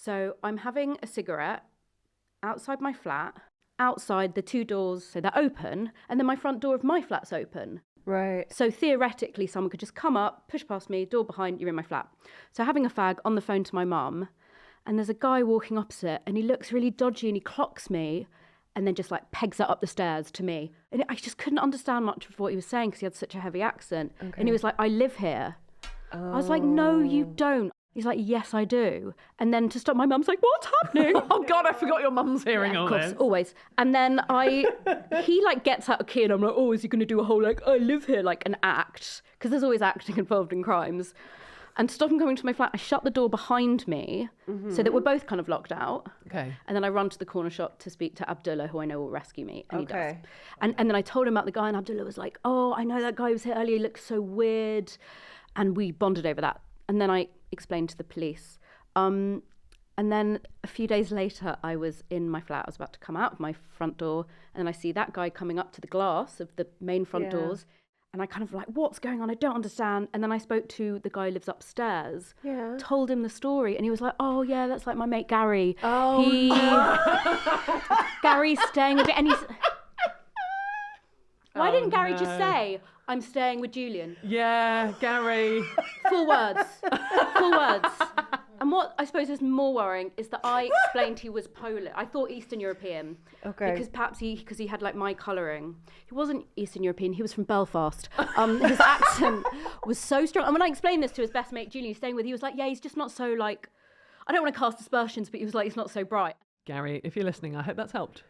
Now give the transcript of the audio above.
So I'm having a cigarette outside my flat. Outside, the two doors, so they're open, and then my front door of my flat's open. Right. So theoretically, someone could just come up, push past me, door behind, you're in my flat. So having a fag on the phone to my mum, and there's a guy walking opposite, and he looks really dodgy, and he clocks me, and then just like pegs it up the stairs to me. And I just couldn't understand much of what he was saying because he had such a heavy accent. Okay. And he was like, I live here. Oh. I was like, no, you don't. He's like, yes, I do. And then to stop, my mum's like, what's happening? Oh, God, I forgot your mum's hearing all this. Of course, always. And then he like gets out a key and I'm like, oh, is he going to do a whole like, I live here, like an act? Because there's always acting involved in crimes. And to stop him coming to my flat, I shut the door behind me so that we're both kind of locked out. Okay. And then I run to the corner shop to speak to Abdullah, who I know will rescue me. And he does. And then I told him about the guy and Abdullah was like, oh, I know that guy who was here earlier, he looks so weird. And we bonded over that. And then I explained to the police. And then a few days later, I was in my flat. I was about to come out of my front door. And then I see that guy coming up to the glass of the main front doors. And I kind of like, what's going on? I don't understand. And then I spoke to the guy who lives upstairs, told him the story. And he was like, oh, yeah, that's like my mate Gary. Oh, Gary's staying with me. And he's... Why didn't Gary just say, I'm staying with Julian? Yeah, Gary. 4 words. 4 words. And what I suppose is more worrying is that I explained he was Polish. I thought Eastern European. Okay. Because perhaps he had like my colouring. He wasn't Eastern European. He was from Belfast. His accent was so strong. And when I explained this to his best mate Julian, staying with, he was like, yeah, he's just not so like, I don't want to cast aspersions, but he was like, he's not so bright. Gary, if you're listening, I hope that's helped.